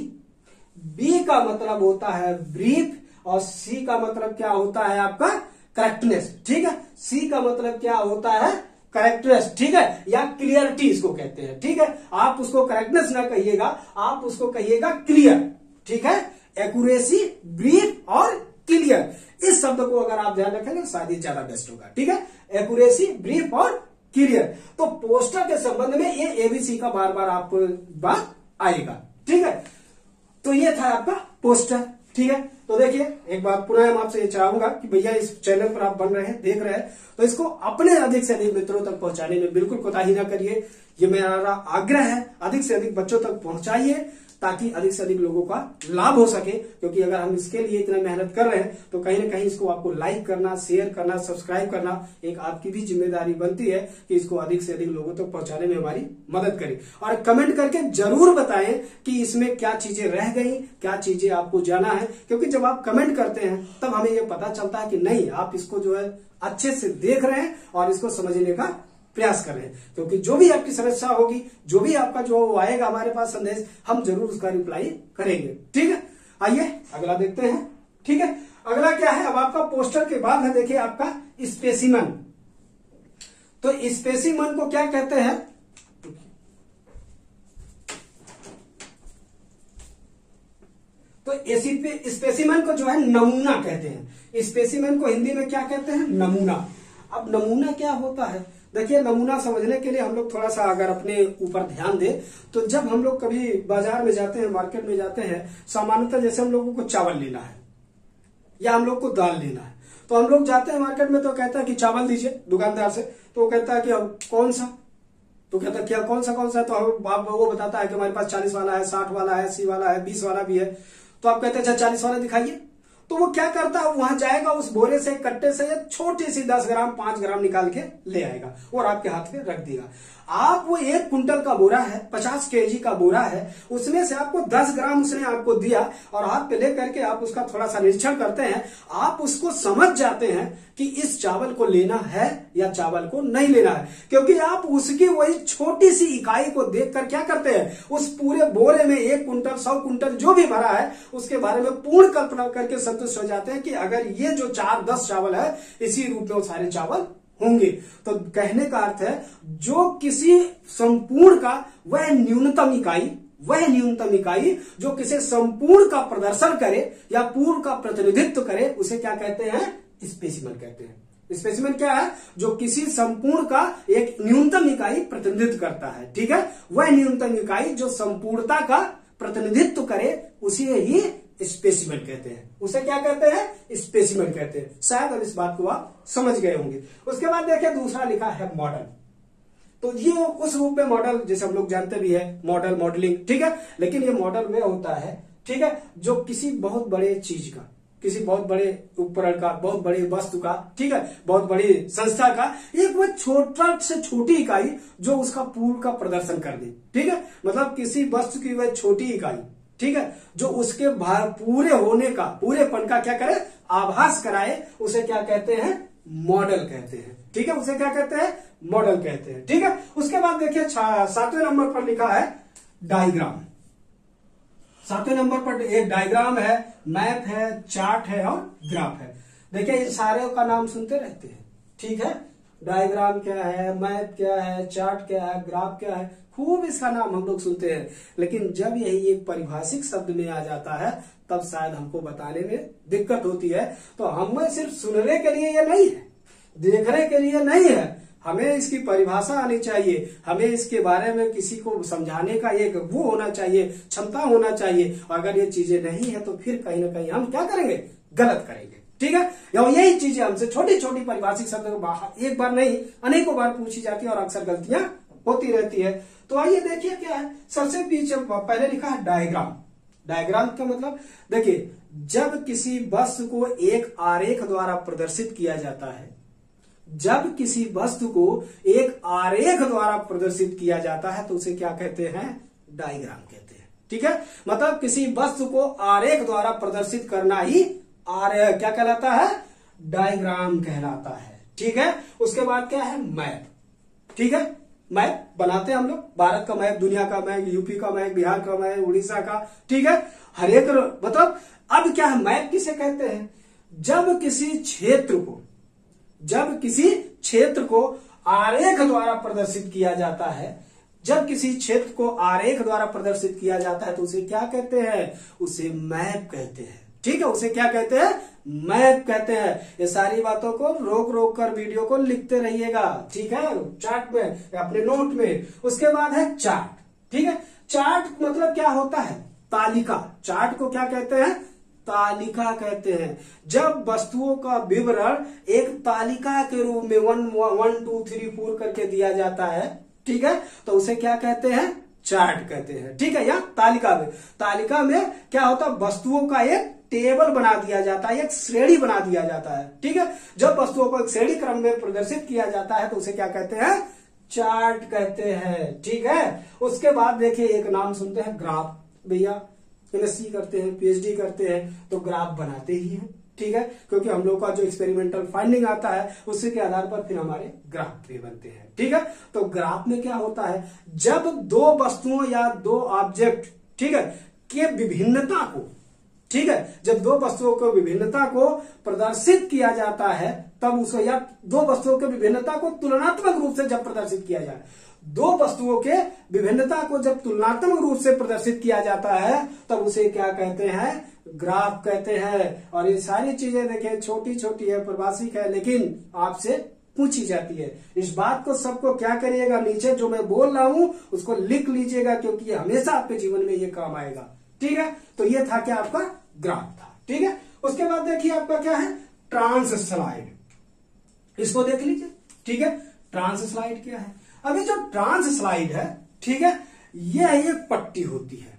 B का मतलब होता है ब्रीफ और C का मतलब क्या होता है आपका करेक्टनेस। ठीक है, C का मतलब क्या होता है करेक्टनेस। ठीक है, या क्लियरिटी इसको कहते हैं। ठीक है, आप उसको करेक्टनेस ना कहिएगा, आप उसको कहिएगा क्लियर। ठीक है, एक्यूरेसी, ब्रीफ और क्लियर, इस शब्द को अगर आप ध्यान रखेंगे शायद ये ज्यादा बेस्ट होगा। ठीक है, एक्यूरेसी, ब्रीफ और क्लियर। तो पोस्टर के संबंध में ये ABC का बार बार आपको बात आएगा। ठीक है, तो ये था आपका पोस्टर। ठीक है, तो देखिए एक बात पुनः मैं आपसे ये चाहूंगा कि भैया इस चैनल पर आप बन रहे हैं, देख रहे हैं, तो इसको अपने अधिक से अधिक मित्रों तक पहुंचाने में बिल्कुल कोताही ना करिए। ये मेरा आग्रह है, अधिक से अधिक बच्चों तक पहुंचाइए ताकि अधिक से अधिक लोगों का लाभ हो सके। क्योंकि अगर हम इसके लिए इतना मेहनत कर रहे हैं तो कहीं ना कहीं इसको आपको लाइक करना, शेयर करना, सब्सक्राइब करना एक आपकी भी जिम्मेदारी बनती है कि इसको अधिक से अधिक लोगों तक पहुंचाने में हमारी मदद करें। और कमेंट करके जरूर बताएं कि इसमें क्या चीजें रह गई, क्या चीजें आपको जाना है। क्योंकि जब आप कमेंट करते हैं तब हमें यह पता चलता है कि नहीं, आप इसको जो है अच्छे से देख रहे हैं और इसको समझने का प्रयास कर रहे हैं। क्योंकि जो भी आपकी समस्या होगी, जो भी आपका जो आएगा हमारे पास संदेश, हम जरूर उसका रिप्लाई करेंगे। ठीक है, आइए अगला देखते हैं। ठीक है, अगला क्या है, अब आपका पोस्टर के बाद है देखिए आपका स्पेसिमन। तो स्पेसिमन को क्या कहते हैं, तो स्पेसिमन को जो है नमूना कहते हैं। स्पेसिमन को हिंदी में क्या कहते हैं, नमूना। अब नमूना क्या होता है, देखिए नमूना समझने के लिए हम लोग थोड़ा सा अगर अपने ऊपर ध्यान दें तो जब हम लोग कभी बाजार में जाते हैं, मार्केट में जाते हैं, सामान्यतः जैसे हम लोगों को चावल लेना है या हम लोग को दाल लेना है, तो हम लोग जाते हैं मार्केट में तो कहता है कि चावल दीजिए दुकानदार से, तो वो कहता है कि अब कौन सा, तो कहता है क्या कौन सा, तो वो बताता है कि हमारे पास 40 वाला है, 60 वाला है, 80 वाला है, 20 वाला भी है। तो आप कहते हैं अच्छा 40 वाला दिखाइए। तो वो क्या करता है, वहां जाएगा उस बोरे से, कट्टे से, छोटी सी 10 ग्राम 5 ग्राम निकाल के ले आएगा और आपके हाथ में रख देगा। आप वो 1 कुंटल का बोरा है, 50 केजी का बोरा है, उसमें से आपको 10 ग्राम उसने आपको दिया और हाथ पे ले करके आप उसका थोड़ा सा निरीक्षण करते हैं, आप उसको समझ जाते हैं कि इस चावल को लेना है या चावल को नहीं लेना है, क्योंकि आप उसकी वही छोटी सी इकाई को देखकर क्या करते हैं, उस पूरे बोरे में 1 कुंटल 100 कुंटल जो भी भरा है उसके बारे में पूर्ण कल्पना करके संतुष्ट हो जाते हैं कि अगर ये जो 4-10 चावल है इसी रूप में वो सारे चावल होंगे। तो कहने का अर्थ है जो किसी संपूर्ण का वह न्यूनतम इकाई जो किसी संपूर्ण का प्रदर्शन करे या पूर्ण का प्रतिनिधित्व करे उसे क्या कहते हैं, स्पेसिमेन कहते हैं। स्पेसिमेन क्या है, जो किसी संपूर्ण का एक न्यूनतम इकाई प्रतिनिधित्व करता है, ठीक है, वह न्यूनतम इकाई जो संपूर्णता का प्रतिनिधित्व करे उसे ही स्पेसिमेन कहते हैं। उसे क्या कहते हैं, स्पेसिमेन कहते हैं। शायद अब इस बात को आप समझ गए होंगे। उसके बाद देखिए दूसरा लिखा है मॉडल। तो ये उस रूप में मॉडल जैसे हम लोग जानते भी है, मॉडल, मॉडलिंग, ठीक है, लेकिन ये मॉडल में होता है, ठीक है, जो किसी बहुत बड़े चीज का, किसी बहुत बड़े उपकरण का, बहुत बड़ी वस्तु का, ठीक है, बहुत बड़ी संस्था का एक वो छोटा से छोटी इकाई जो उसका पूर्ण का प्रदर्शन कर दे, ठीक है, मतलब किसी वस्तु की वह छोटी इकाई, ठीक है, जो उसके पूरे होने का, पूरेपन का क्या करे, आभास कराए, उसे क्या कहते हैं, मॉडल कहते हैं, ठीक है, उसे क्या कहते हैं, मॉडल कहते हैं, ठीक है। उसके बाद देखिए 7वें नंबर पर लिखा है डायग्राम। 7वें नंबर पर एक डायग्राम है, मैप है, चार्ट है और ग्राफ है। देखिए इन सारे का नाम सुनते रहते हैं, ठीक है, डायग्राम क्या है, मैप क्या है, चार्ट क्या है, ग्राफ क्या है, खूब इसका नाम हम लोग सुनते हैं, लेकिन जब यही एक पारिभाषिक शब्द में आ जाता है तब शायद हमको बताने में दिक्कत होती है। तो हमें सिर्फ सुनने के लिए ये नहीं है, देखने के लिए नहीं है, हमें इसकी परिभाषा आनी चाहिए, हमें इसके बारे में किसी को समझाने का एक वो होना चाहिए, क्षमता होना चाहिए। अगर ये चीजें नहीं है तो फिर कहीं ना कहीं हम क्या करेंगे, गलत करेंगे, ठीक है। यही चीजें हमसे छोटी छोटी पारिभाषिक शब्द एक बार नहीं अनेकों बार पूछी जाती है और अक्सर गलतियां होती रहती है। तो आइए देखिए क्या है, सबसे पीछे पहले लिखा है डायग्राम। डायग्राम का मतलब देखिए, जब किसी वस्तु को एक आरेख द्वारा प्रदर्शित किया जाता है, जब किसी वस्तु को एक आरेख द्वारा प्रदर्शित किया जाता है तो उसे क्या कहते हैं, डायग्राम कहते हैं, ठीक है। मतलब किसी वस्तु को आरेख द्वारा प्रदर्शित करना ही क्या कहलाता है, डायग्राम कहलाता है, ठीक है। उसके बाद क्या है, मैप, ठीक है, मैप बनाते हैं हम लोग, भारत का मैप, दुनिया का मैप, यूपी का मैप, बिहार का मैप, उड़ीसा का, ठीक है, हर एक मतलब। अब क्या है, मैप किसे कहते हैं, जब किसी क्षेत्र को आरेख द्वारा प्रदर्शित किया जाता है, जब किसी क्षेत्र को आरेख द्वारा प्रदर्शित किया जाता है तो उसे क्या कहते हैं, उसे मैप कहते हैं, ठीक है, उसे क्या कहते हैं, मैप कहते हैं। ये सारी बातों को रोक रोक कर वीडियो को लिखते रहिएगा, ठीक है, चार्ट में या अपने नोट में। उसके बाद है चार्ट, ठीक है। चार्ट मतलब क्या होता है, तालिका। चार्ट को क्या कहते हैं, तालिका कहते हैं। जब वस्तुओं का विवरण एक तालिका के रूप में 1 2 3 4 करके दिया जाता है, ठीक है, तो उसे क्या कहते हैं, चार्ट कहते हैं, ठीक है। या तालिका में क्या होता है, वस्तुओं का एक टेबल बना दिया जाता है, एक श्रेणी बना दिया जाता है, ठीक है। जब वस्तुओं को एक श्रेणी क्रम में प्रदर्शित किया जाता है तो उसे क्या कहते हैं, चार्ट कहते हैं, ठीक है। उसके बाद देखिए एक नाम सुनते हैं, ग्राफ। भैया एमएससी करते हैं, पीएचडी करते हैं तो ग्राफ बनाते ही हैं, ठीक है, क्योंकि हम लोग का जो एक्सपेरिमेंटल फाइंडिंग आता है उसी के आधार पर फिर हमारे ग्राफ भी बनते हैं, ठीक है। तो ग्राफ में क्या होता है, जब दो वस्तुओं या दो ऑब्जेक्ट, ठीक है, के विभिन्नता को, ठीक है, जब दो वस्तुओं को विभिन्नता को प्रदर्शित किया जाता है तब उसको, या दो वस्तुओं के विभिन्नता को तुलनात्मक रूप से जब प्रदर्शित किया जाए, दो वस्तुओं के विभिन्नता को जब तुलनात्मक रूप से प्रदर्शित किया जाता है तब उसे क्या कहते हैं, ग्राफ कहते हैं। और ये सारी चीजें देखिए छोटी छोटी है, परिभाषिक है, लेकिन आपसे पूछी जाती है। इस बात को सबको क्या करिएगा, नीचे जो मैं बोल रहा हूं उसको लिख लीजिएगा, क्योंकि ये हमेशा आपके जीवन में ये काम आएगा। ठीक है, तो ये था क्या आपका ग्राफ था। ठीक है, उसके बाद देखिए आपका क्या है, ट्रांस स्लाइड, इसको देख लीजिए। ठीक है, ट्रांस स्लाइड क्या है, अभी जो ट्रांस स्लाइड है, ठीक है, ये एक पट्टी होती है।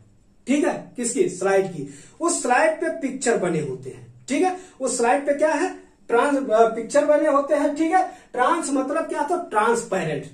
ठीक है, किसकी, स्लाइड की। उस स्लाइड पे पिक्चर बने होते हैं। ठीक है, उस स्लाइड पे क्या है, पिक्चर बने होते हैं। ठीक है, ट्रांस मतलब क्या था, ट्रांसपेरेंट,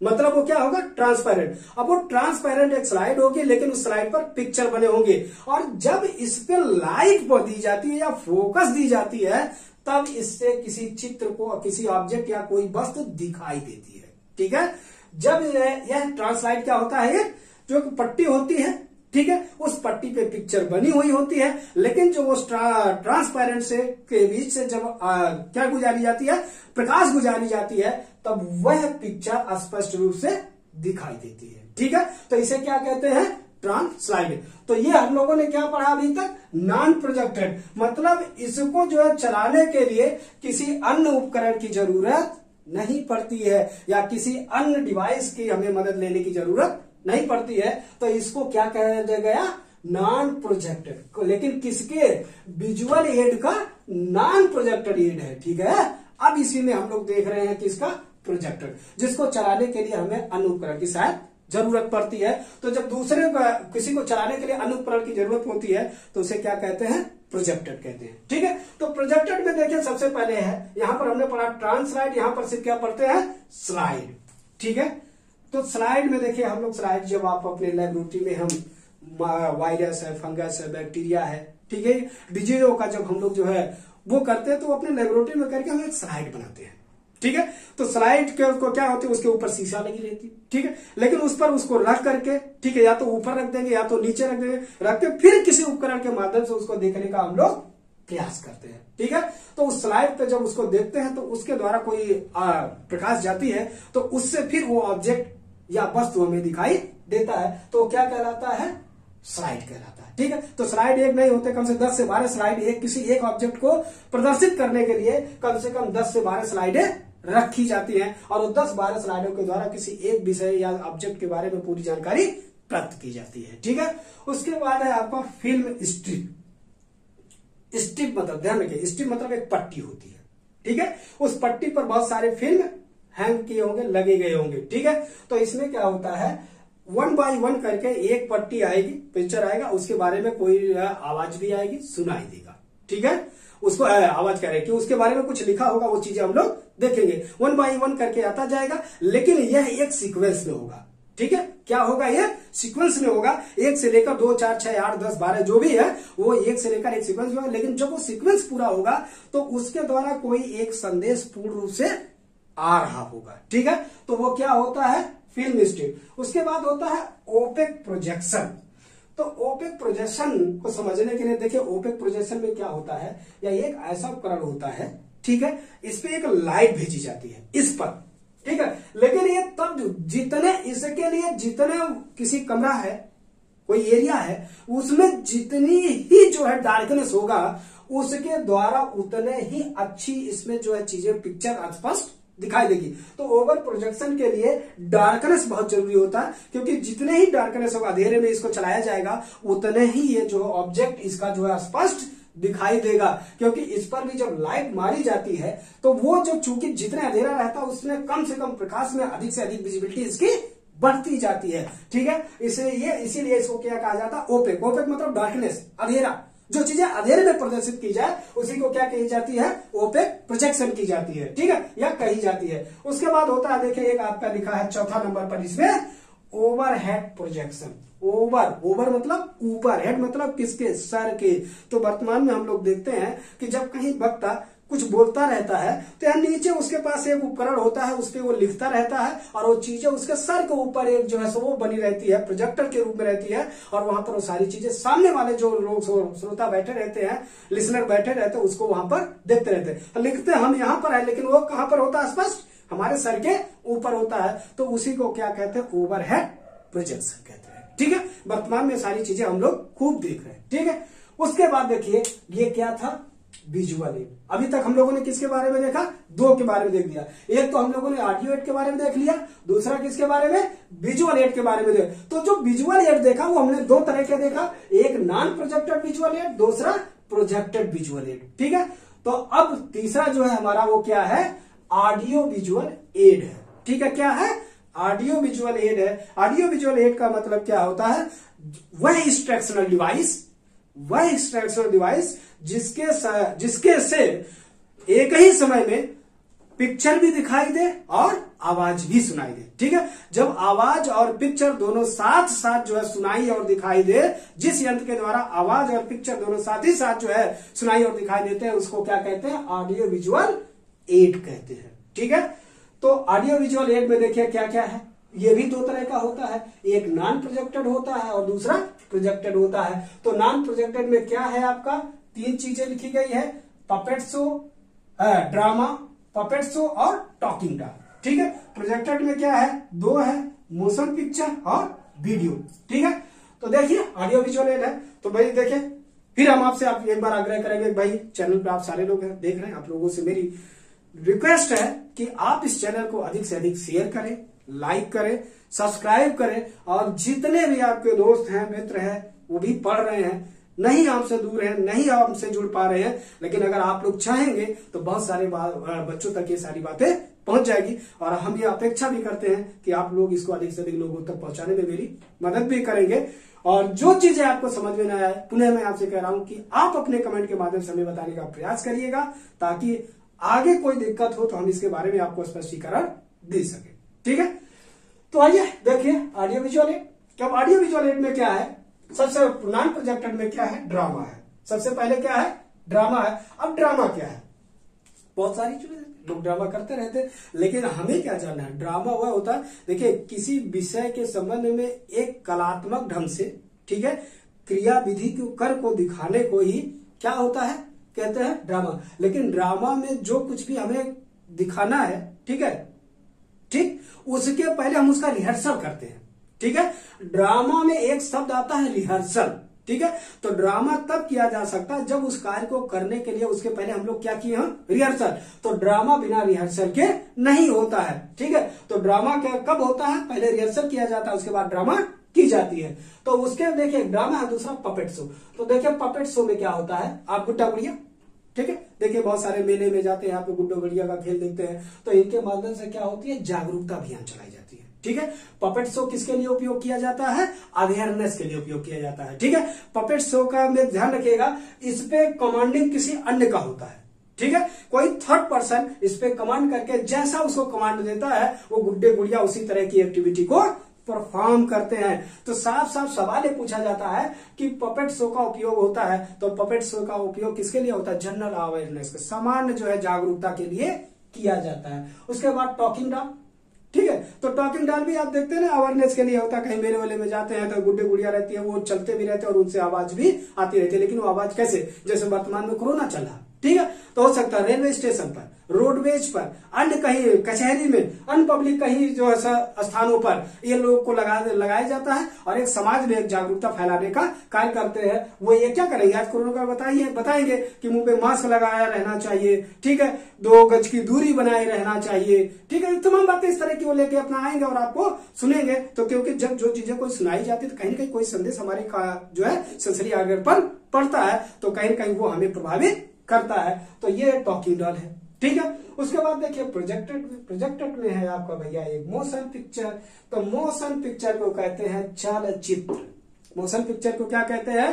मतलब वो क्या होगा, ट्रांसपेरेंट। अब वो ट्रांसपेरेंट एक स्लाइड होगी, लेकिन उस स्लाइड पर पिक्चर बने होंगे, और जब इस पे लाइट दी जाती है या फोकस दी जाती है, तब इससे किसी चित्र को, किसी ऑब्जेक्ट या कोई वस्तु दिखाई देती है। ठीक है, जब यह ट्रांसलाइट क्या होता है, ये जो पट्टी होती है, ठीक है, उस पट्टी पे पिक्चर बनी हुई होती है, लेकिन जो वो ट्रांसपेरेंट से के बीच से जब क्या गुजारी जाती है, प्रकाश गुजारी जाती है, तब वह पिक्चर स्पष्ट रूप से दिखाई देती है। ठीक है, तो इसे क्या कहते हैं, ट्रांसलाइड। तो ये हम लोगों ने क्या पढ़ा अभी तक, नॉन प्रोजेक्टेड, मतलब इसको जो है चलाने के लिए किसी अन्य उपकरण की जरूरत नहीं पड़ती है, या किसी अन्य डिवाइस की हमें मदद लेने की जरूरत नहीं पड़ती है। तो इसको क्या कहा गया, नॉन प्रोजेक्टेड। लेकिन किसके, विजुअल एड का नॉन प्रोजेक्टेड एड है। ठीक है, अब इसी में हम लोग देख रहे हैं किसका, प्रोजेक्टर, जिसको चलाने के लिए हमें अन्य उपकरण की शायद जरूरत पड़ती है। तो जब दूसरे किसी को चलाने के लिए अन्य उपकरण की जरूरत होती है, तो उसे क्या कहते हैं, प्रोजेक्टेड कहते हैं। ठीक है, तो प्रोजेक्टेड में देखिए सबसे पहले है, यहां पर हमने पढ़ा ट्रांसलाइड, यहां पर सिर्फ क्या पढ़ते हैं, स्लाइड। ठीक है, तो स्लाइड में देखिए हम लोग, स्लाइड जब आप अपने लेबोरेटरी में, हम वायरस है, फंगस है, बैक्टीरिया है, ठीक है, डिजीजों का जब हम लोग जो है वो करते हैं, तो अपने लेबोरेटरी में करके हम एक स्लाइड बनाते हैं। ठीक है, तो स्लाइड के को क्या होती है, उसके ऊपर शीशा लगी रहती है। ठीक है, लेकिन उस पर उसको रख करके, ठीक है, या तो ऊपर रख देंगे या तो नीचे रख देंगे, रख के फिर किसी उपकरण के माध्यम से उसको देखने का हम लोग प्रयास करते हैं। ठीक है, तो उस स्लाइड पे जब उसको देखते हैं, तो उसके द्वारा कोई प्रकाश जाती है, तो उससे फिर वो ऑब्जेक्ट या वस्तु हमें दिखाई देता है, तो क्या कहलाता है, स्लाइड कहलाता है। ठीक है, तो स्लाइड एक नहीं होते, कम से 10 से 12 स्लाइड एक किसी एक ऑब्जेक्ट को प्रदर्शित करने के लिए कम से कम 10 से 12 स्लाइडें रखी जाती हैं, और वो 10-12 स्लाइडों के द्वारा किसी एक विषय या ऑब्जेक्ट के बारे में पूरी जानकारी प्राप्त की जाती है। ठीक है, उसके बाद है आपका फिल्म स्ट्रिप। स्ट्रिप मतलब, ध्यान रखिए, स्ट्रिप मतलब एक पट्टी होती है। ठीक है, उस पट्टी पर बहुत सारे फिल्म हैंग किए होंगे, लगे गए होंगे। ठीक है, तो इसमें क्या होता है, 1 बाय 1 करके एक पट्टी आएगी, पिक्चर आएगा, उसके बारे में कोई आवाज भी आएगी, सुनाई देगा। ठीक है, उसको आवाज कह रहे कि उसके बारे में कुछ लिखा होगा, वो चीजें हम लोग देखेंगे। 1 बाय 1 करके आता जाएगा, लेकिन यह एक सीक्वेंस में होगा। ठीक है, क्या होगा, ये सीक्वेंस में होगा, 1 से लेकर 2, 4, 6, 8, 10, 12 जो भी है, वो 1 से लेकर एक सीक्वेंस में होगा। लेकिन जब वो सीक्वेंस पूरा होगा, तो उसके द्वारा कोई एक संदेश पूर्ण रूप से आ रहा होगा। ठीक है, तो वो क्या होता है, फिल्म स्ट्रिप। उसके बाद होता है ओपेक प्रोजेक्शन। तो ओपेक प्रोजेक्शन को समझने के लिए देखिए, ओपेक प्रोजेक्शन में क्या होता है, या एक ऐसा उपकरण होता है, ठीक है, इस पे एक लाइट भेजी जाती है इस पर। ठीक है, लेकिन ये तब जितने, इसके लिए जितने किसी कमरा है, कोई एरिया है, उसमें जितनी ही जो है डार्कनेस होगा, उसके द्वारा उतने ही अच्छी इसमें जो है चीजें, पिक्चर स्पष्ट दिखाई देगी। तो ओवर प्रोजेक्शन के लिए डार्कनेस बहुत जरूरी होता है, क्योंकि जितने ही डार्कनेस होगा, अंधेरे में इसको चलाया जाएगा, उतने ही ये जो ऑब्जेक्ट इसका जो है स्पष्ट दिखाई देगा। क्योंकि इस पर भी जब लाइट मारी जाती है, तो वो जो, चूंकि जितने अंधेरा रहता है, उसमें कम से कम प्रकाश में अधिक से अधिक विजिबिलिटी इसकी बढ़ती जाती है। ठीक है, इसीलिए इसको क्या कहा जाता है, ओपेक। ओपेक मतलब डार्कनेस, अंधेरा। जो चीजें अंधेरे में प्रदर्शित की जाए, उसी को क्या कही जाती है, ओपेक प्रोजेक्शन की जाती है। ठीक है, या कही जाती है। उसके बाद होता है, देखिए एक आपका लिखा है चौथा नंबर पर इसमें, ओवरहेड प्रोजेक्शन। ओवर मतलब ऊपर, हेड मतलब किसके, सर के। तो वर्तमान में हम लोग देखते हैं कि जब कहीं वक्ता कुछ बोलता रहता है, तो यहाँ नीचे उसके पास एक उपकरण होता है, उस पर वो लिखता रहता है, और वो चीजें उसके सर के ऊपर एक जो है सो वो बनी रहती है, प्रोजेक्टर के रूप में रहती है, और वहां पर वो सारी चीजें सामने वाले जो लोग श्रोता बैठे रहते हैं, लिसनर बैठे रहते हैं, उसको वहां पर देखते रहते हैं। लिखते हम यहाँ पर है, लेकिन वो कहाँ पर होता है, स्पष्ट हमारे सर के ऊपर होता है। तो उसी को क्या कहते हैं, ओवरहेड प्रोजेक्शन कहते हैं। ठीक है, वर्तमान में सारी चीजें हम लोग खूब देख रहे हैं। ठीक है, उसके बाद देखिए, ये क्या था, विजुअल एड। अभी तक हम लोगों ने किसके बारे में देखा? दो के बारे में देख लिया। एक तो हम लोगों ने ऑडियो एड के बारे में देख लिया, दूसरा किसके बारे में? विजुअल एड के बारे में देख। तो जो विजुअल एड देखा वो हमने दो तरह के देखा, एक नॉन प्रोजेक्टेड विजुअल एड, दूसरा प्रोजेक्टेड विजुअल एड। ठीक है, तो अब तीसरा जो है हमारा वो क्या है? ऑडियो विजुअल एड है। ठीक है, क्या है? ऑडियो विजुअल एड है। ऑडियो विजुअल एड का मतलब क्या होता है? वह इंस्ट्रक्शनल डिवाइस जिसके से एक ही समय में पिक्चर भी दिखाई दे और आवाज भी सुनाई दे। ठीक है, जब आवाज और पिक्चर दोनों साथ साथ जो है सुनाई और दिखाई दे, जिस यंत्र के द्वारा आवाज और पिक्चर दोनों साथ ही साथ जो है सुनाई और दिखाई देते हैं, उसको क्या कहते हैं? ऑडियो विजुअल एड कहते हैं। ठीक है, तो ऑडियो विजुअल एड में देखिए क्या क्या है। ये भी दो तरह का होता है, एक नॉन प्रोजेक्टेड होता है और दूसरा प्रोजेक्टेड होता है। तो नॉन प्रोजेक्टेड में क्या है आपका? तीन चीजें लिखी गई है, puppet show, drama, puppet show और टॉकिंग ड्रामा। ठीक है, प्रोजेक्टेड में क्या है? दो है, मोशन पिक्चर और वीडियो। ठीक है, तो देखिए ऑडियो विजुअल एड है। तो भाई देखिए, फिर हम आपसे एक बार आग्रह करेंगे, भाई चैनल पे आप सारे लोग हैं, देख रहे हैं, आप लोगों से मेरी रिक्वेस्ट है कि आप इस चैनल को अधिक से अधिक शेयर करें, लाइक करें, सब्सक्राइब करें, और जितने भी आपके दोस्त हैं, मित्र हैं, वो भी पढ़ रहे हैं, नहीं आपसे दूर हैं, नहीं आपसे जुड़ पा रहे हैं, लेकिन अगर आप लोग चाहेंगे तो बहुत सारे बच्चों तक ये सारी बातें पहुंच जाएगी। और हम ये अपेक्षा भी करते हैं कि आप लोग इसको अधिक से अधिक लोगों तक पहुंचाने में मेरी मदद भी करेंगे। और जो चीजें आपको समझ में न आए, पुनः मैं आपसे कह रहा हूं कि आप अपने कमेंट के माध्यम से हमें बताने का प्रयास करिएगा, ताकि आगे कोई दिक्कत हो तो हम इसके बारे में आपको स्पष्टीकरण दे सके। ठीक है, तो आइए देखिए ऑडियो विजुअल एड। अब ऑडियो विजुअल एड में क्या है? सबसे नॉन प्रोजेक्टेड में क्या है? ड्रामा है। सबसे पहले क्या है? ड्रामा है। अब ड्रामा क्या है? बहुत सारी चीजें लोग ड्रामा करते रहते हैं, लेकिन हमें क्या जानना है? ड्रामा वह होता है, देखिए, किसी विषय के संबंध में एक कलात्मक ढंग से, ठीक है, क्रिया विधि को कर को दिखाने को ही क्या होता है? कहते हैं ड्रामा। लेकिन ड्रामा में जो कुछ भी हमें दिखाना है, ठीक है, ठीक, उसके पहले हम उसका रिहर्सल करते हैं। ठीक है, ड्रामा में एक शब्द आता है रिहर्सल। ठीक है, तो ड्रामा तब किया जा सकता है जब उस कार्य को करने के लिए उसके पहले हम लोग क्या किए हैं? रिहर्सल। तो ड्रामा बिना रिहर्सल के नहीं होता है। ठीक है, तो ड्रामा क्या कब होता है? पहले रिहर्सल किया जाता है, उसके बाद ड्रामा की जाती है। तो उसके देखिए ड्रामा है, दूसरा पपेट शो। तो देखिए पपेट शो में क्या होता है? आप गुड्डा गुड़िया, ठीक है, देखिए बहुत सारे मेले में जाते हैं, आप गुड्डा गुड़िया का खेल देखते हैं, तो इनके माध्यम से क्या होती है? जागरूकता अभियान चलाई जाती है। ठीक है, पपेट शो किसके लिए उपयोग किया जाता है? अवेयरनेस के लिए उपयोग किया जाता है। ठीक है, पपेट शो का में ध्यान रखिएगा, इस पे कमांडिंग किसी अन्य का होता है। ठीक है, कोई थर्ड पर्सन इस पे कमांड करके जैसा उसको कमांड देता है, वो गुड्डे गुड़िया उसी तरह की एक्टिविटी को परफॉर्म करते हैं। तो साफ साफ सवाल ये पूछा जाता है कि पपेट शो का उपयोग होता है, तो पपेट शो का उपयोग किसके लिए होता है? जनरल अवेयरनेस, सामान्य जो है जागरूकता के लिए किया जाता है। उसके बाद टॉकिंग डॉल, ठीक है, तो टॉकिंग डॉल भी आप देखते हैं ना, अवेयरनेस के लिए होता है। कहीं मेले वाले में जाते हैं तो गुड्डे गुड़िया रहती है, वो चलते भी रहते हैं और उनसे आवाज भी आती रहती है। लेकिन वो आवाज कैसे? जैसे वर्तमान में कोरोना चला, ठीक है, तो हो सकता है रेलवे स्टेशन पर, रोडवेज पर, अन्य कहीं कचहरी में, अन्य पब्लिक कहीं जो है स्थानों पर ये लोगों को लगाया जाता है और एक समाज में एक जागरूकता फैलाने का कार्य करते हैं। वो ये क्या करेंगे? आज कोरोना का बताएंगे कि मुंह पे मास्क लगाया रहना चाहिए, ठीक है, 2 गज की दूरी बनाए रहना चाहिए, ठीक है, तमाम बातें इस तरह की वो लेके अपना आएंगे और आपको सुनेंगे। तो क्योंकि जब जो चीजें कोई सुनाई जाती है तो कहीं ना कहीं कोई संदेश हमारे जो है सेंसरी ऑर्गन पर पड़ता है, तो कहीं ना कहीं वो हमें प्रभावित करता है। तो ये टॉकिंग डॉल है। ठीक है, उसके बाद देखिए प्रोजेक्टेड में है आपका भैया एक मोशन पिक्चर। तो मोशन पिक्चर को कहते हैं चलचित्र। मोशन पिक्चर को क्या कहते हैं?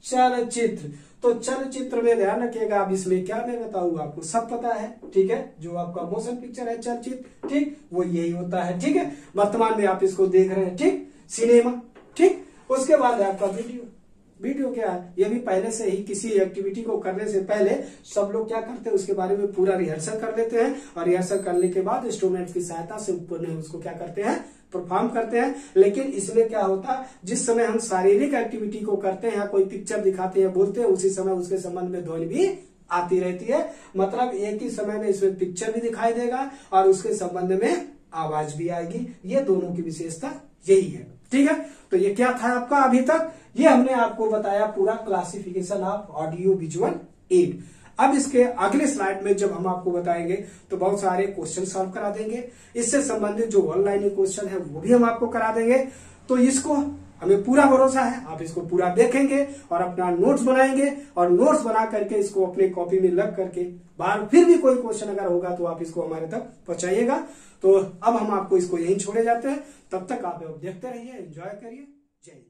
चलचित्र। तो चलचित्र में ध्यान रखिएगा, अब इसमें क्या मैं बताऊंगा आपको सब पता है। ठीक है, जो आपका मोशन पिक्चर है चलचित्र, ठीक, वो यही होता है। ठीक है, वर्तमान में आप इसको देख रहे हैं, ठीक, सिनेमा। ठीक, उसके बाद है आपका वीडियो। वीडियो क्या है? ये भी पहले से ही किसी एक्टिविटी को करने से पहले सब लोग क्या करते हैं? उसके बारे में पूरा रिहर्सल कर लेते हैं और रिहर्सल करने के बाद इंस्ट्रूमेंट की सहायता से उसको क्या करते हैं? परफॉर्म करते हैं। लेकिन इसमें क्या होता है? जिस समय हम शारीरिक एक्टिविटी को करते हैं, कोई पिक्चर दिखाते हैं, बोलते हैं, उसी समय उसके संबंध में ध्वनि भी आती रहती है। मतलब एक ही समय में इसमें पिक्चर भी दिखाई देगा और उसके संबंध में आवाज भी आएगी। ये दोनों की विशेषता यही है। ठीक है, तो ये क्या था आपका अभी तक? ये हमने आपको बताया पूरा classification of audio visual add. अब इसके अगले स्लाइड में जब हम आपको बताएंगे तो बहुत सारे क्वेश्चन सॉल्व करा देंगे। इससे संबंधित जो ऑनलाइन क्वेश्चन है वो भी हम आपको करा देंगे। तो इसको हमें पूरा भरोसा है, आप इसको पूरा देखेंगे और अपना नोट्स बनाएंगे और नोट्स बना करके इसको अपने कॉपी में लग करके बाहर फिर भी कोई क्वेश्चन अगर होगा तो आप इसको हमारे तक पहुंचाइएगा। तो अब हम आपको इसको यहीं छोड़े जाते हैं, तब तक आप देखते रहिए, एंजॉय करिए। जय हिंद।